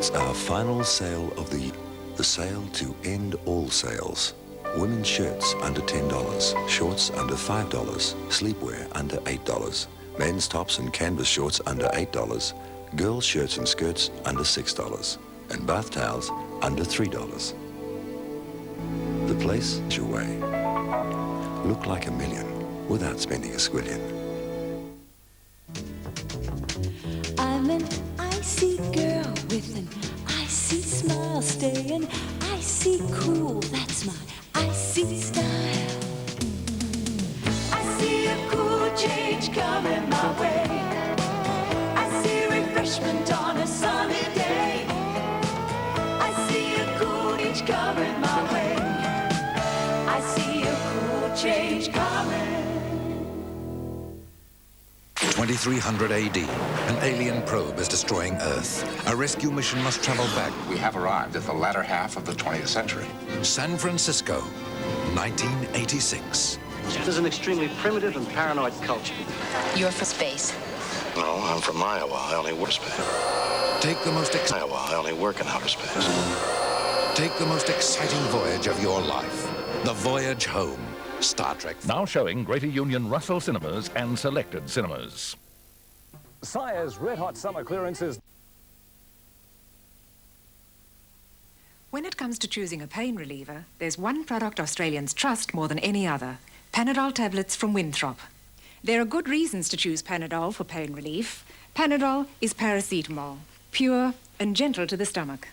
It's our final sale of the sale to end all sales. Women's shirts under $10, shorts under $5, sleepwear under $8, men's tops and canvas shorts under $8, girls' shirts and skirts under $6, and bath towels under $3. The place is your way. Look like a million without spending a squillion. I'm an icy girl with an icy smile, staying icy cool. That's my icy style. I see a cool change coming my way. I see refreshment on a sunny day. I see a cool change coming my way. I see a cool change coming. 2300 AD, an alien probe is destroying Earth. A rescue mission must travel back. We have arrived at the latter half of the 20th century. San Francisco, 1986. This is an extremely primitive and paranoid culture. You're for space. No, I'm from Iowa. I only work space. Take the most Iowa. I only work in outer space. Take the most exciting voyage of your life. The voyage home. Star Trek. Now showing Greater Union Russell Cinemas and selected cinemas. Sire's Red Hot Summer Clearances. When it comes to choosing a pain reliever, there's one product Australians trust more than any other: Panadol tablets from Winthrop. There are good reasons to choose Panadol for pain relief. Panadol is paracetamol, pure and gentle to the stomach.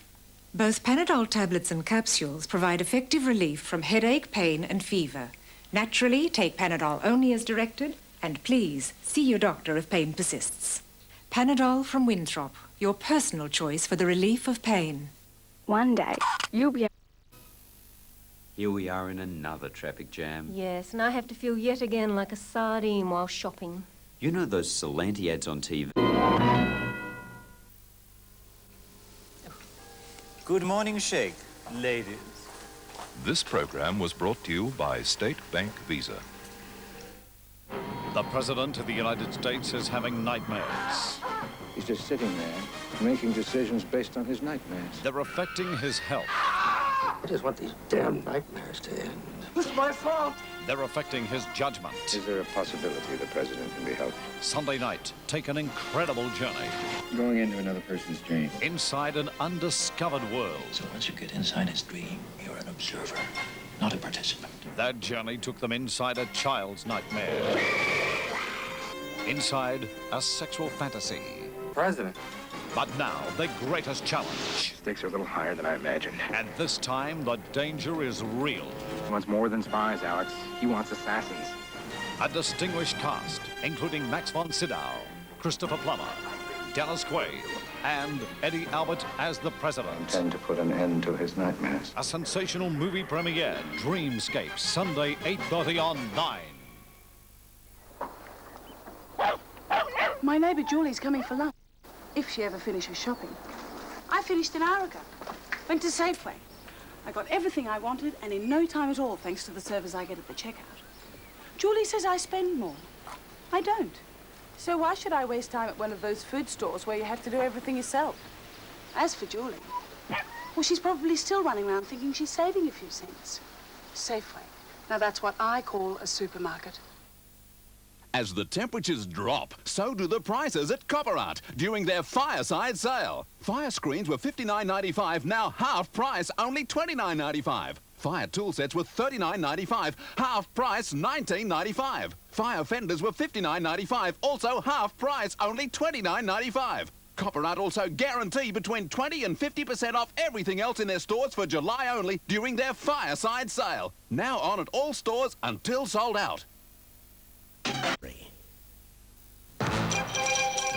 Both Panadol tablets and capsules provide effective relief from headache, pain and fever. Naturally, take Panadol only as directed, and please see your doctor if pain persists. Panadol from Winthrop, your personal choice for the relief of pain. One day, you'll be... Here we are in another traffic jam. Yes, and I have to feel yet again like a sardine while shopping. You know those Solanti ads on TV? Good morning, Sheikh, ladies. This program was brought to you by State Bank Visa. The President of the United States is having nightmares. He's just sitting there, making decisions based on his nightmares. They're affecting his health. I just want these damn nightmares to end. It's my fault. They're affecting his judgment. Is there a possibility the President can be helped? Sunday night, take an incredible journey. Going into another person's dream. Inside an undiscovered world. So once you get inside his dream, you're an observer, not a participant. That journey took them inside a child's nightmare. Inside a sexual fantasy. President. But now, the greatest challenge. Stakes are a little higher than I imagined. And this time, the danger is real. He wants more than spies, Alex. He wants assassins. A distinguished cast, including Max von Sydow, Christopher Plummer, Dennis Quaid, and Eddie Albert as the President. I intend to put an end to his nightmares. A sensational movie premiere, Dreamscape, Sunday, 8:30 on 9. My neighbour Julie's coming for lunch, if she ever finishes shopping. I finished an hour ago. Went to Safeway. I got everything I wanted, and in no time at all, thanks to the service I get at the checkout. Julie says I spend more. I don't. So why should I waste time at one of those food stores where you have to do everything yourself? As for Julie, well, she's probably still running around thinking she's saving a few cents. Safeway. Now that's what I call a supermarket. As the temperatures drop, so do the prices at Copper Art during their fireside sale. Fire screens were $59.95, now half price, only $29.95. Fire tool sets were $39.95, half price, $19.95. Fire fenders were $59.95, also half price, only $29.95. Copper Art also guarantee between 20 and 50% off everything else in their stores for July only during their fireside sale. Now on at all stores until sold out.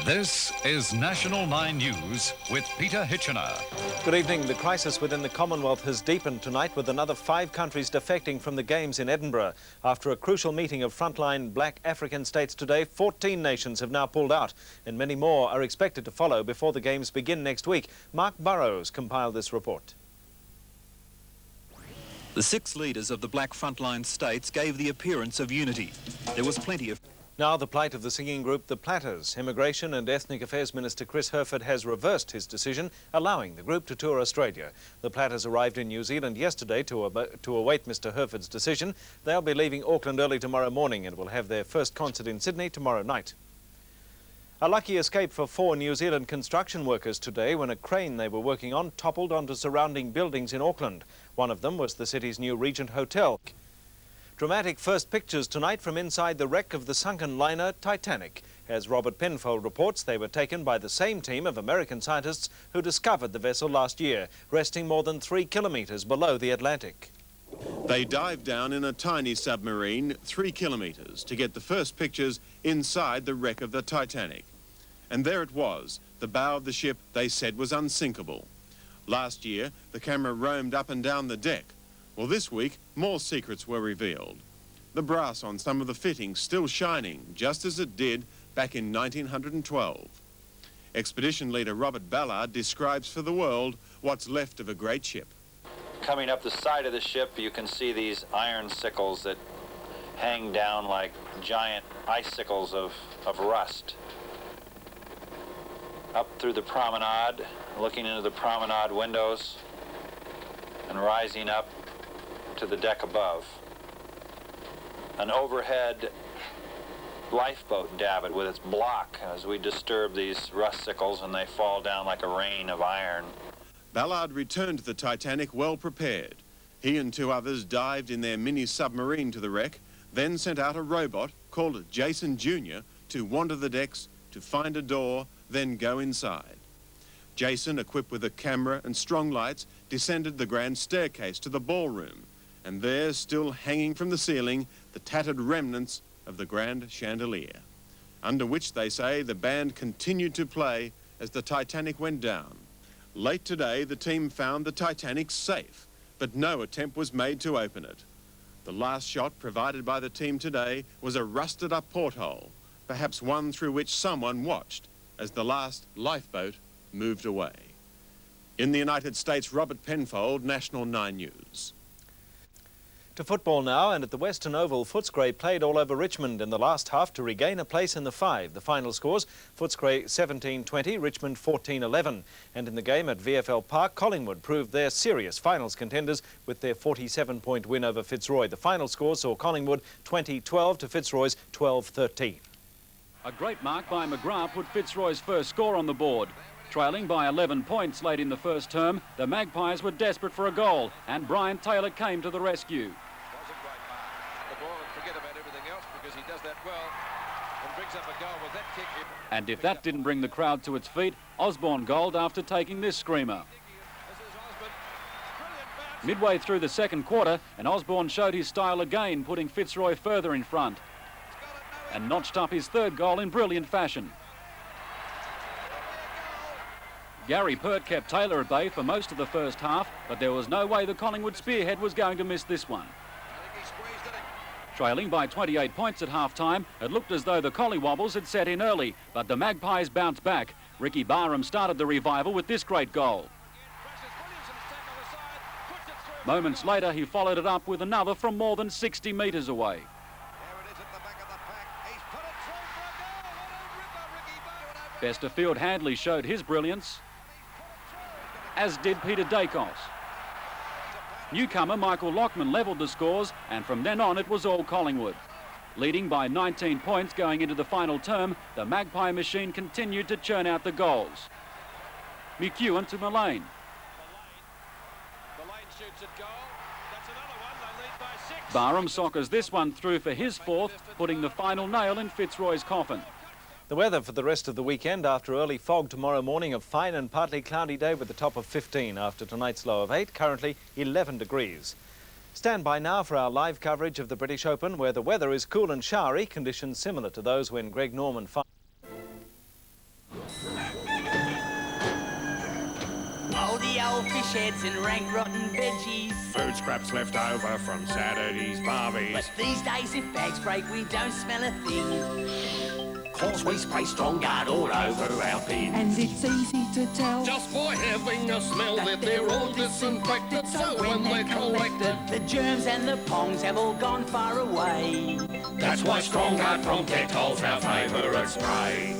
This is National 9 News with Peter Hitchener. Good evening. The crisis within the Commonwealth has deepened tonight with another 5 countries defecting from the Games in Edinburgh. After a crucial meeting of frontline black African states today, 14 nations have now pulled out, and many more are expected to follow before the Games begin next week. Mark Burrows compiled this report. The 6 leaders of the black frontline states gave the appearance of unity. There was plenty of... Now the plight of the singing group The Platters. Immigration and Ethnic Affairs Minister Chris Herford has reversed his decision, allowing the group to tour Australia. The Platters arrived in New Zealand yesterday to await Mr Herford's decision. They'll be leaving Auckland early tomorrow morning and will have their first concert in Sydney tomorrow night. A lucky escape for 4 New Zealand construction workers today when a crane they were working on toppled onto surrounding buildings in Auckland. One of them was the city's new Regent Hotel. Dramatic first pictures tonight from inside the wreck of the sunken liner Titanic. As Robert Penfold reports, they were taken by the same team of American scientists who discovered the vessel last year, resting more than 3 kilometres below the Atlantic. They dived down in a tiny submarine 3 kilometres to get the first pictures inside the wreck of the Titanic. And there it was, the bow of the ship they said was unsinkable. Last year, the camera roamed up and down the deck. Well, this week, more secrets were revealed. The brass on some of the fittings still shining, just as it did back in 1912. Expedition leader Robert Ballard describes for the world what's left of a great ship. Coming up the side of the ship, you can see these iron sickles that hang down like giant icicles of rust. Up through the promenade, looking into the promenade windows, and rising up to the deck above. An overhead lifeboat davit with its block as we disturb these rust sickles and they fall down like a rain of iron. Ballard returned to the Titanic well prepared. He and 2 others dived in their mini submarine to the wreck, then sent out a robot called Jason Jr. to wander the decks, to find a door, then go inside. Jason, equipped with a camera and strong lights, descended the grand staircase to the ballroom, and there, still hanging from the ceiling, the tattered remnants of the grand chandelier, under which, they say, the band continued to play as the Titanic went down. Late today, the team found the Titanic safe, but no attempt was made to open it. The last shot provided by the team today was a rusted-up porthole, perhaps one through which someone watched as the last lifeboat moved away. In the United States, Robert Penfold, National 9 News. To football now, and at the Western Oval, Footscray played all over Richmond in the last half to regain a place in the 5. The final scores, Footscray 17-20, Richmond 14-11. And in the game at VFL Park, Collingwood proved their serious finals contenders with their 47-point win over Fitzroy. The final score saw Collingwood 20-12 to Fitzroy's 12-13. A great mark by McGrath put Fitzroy's first score on the board. Trailing by 11 points late in the first term, the Magpies were desperate for a goal, and Brian Taylor came to the rescue. And if that didn't bring the crowd to its feet, Osborne goaled after taking this screamer. Midway through the second quarter, and Osborne showed his style again, putting Fitzroy further in front, and notched up his 3rd goal in brilliant fashion. Gary Pert kept Taylor at bay for most of the first half, but there was no way the Collingwood spearhead was going to miss this one. Trailing by 28 points at half-time, it looked as though the Collywobbles had set in early, but the Magpies bounced back. Ricky Barham started the revival with this great goal. Moments later, he followed it up with another from more than 60 metres away. Besterfield Handley showed his brilliance, as did Peter Dacos. Newcomer Michael Lockman levelled the scores, and from then on it was all Collingwood. Leading by 19 points going into the final term, the Magpie machine continued to churn out the goals. McEwen to Mullane. Barham soccers this one through for his 4th, putting the final nail in Fitzroy's coffin. The weather for the rest of the weekend: after early fog tomorrow morning, a fine and partly cloudy day with a top of 15 after tonight's low of 8, currently 11 degrees. Stand by now for our live coverage of the British Open, where the weather is cool and showery, conditions similar to those when Greg Norman Moldy old fish heads and rank rotten veggies. Food scraps left over from Saturday's barbies. But these days if bags break we don't smell a thing. because we spray Strong Guard all over our pins. And it's easy to tell just by having a smell that they're all disinfected, so when they're collected, the germs and the pongs have all gone far away. That's why Strong Guard from Dettol's our favourite spray.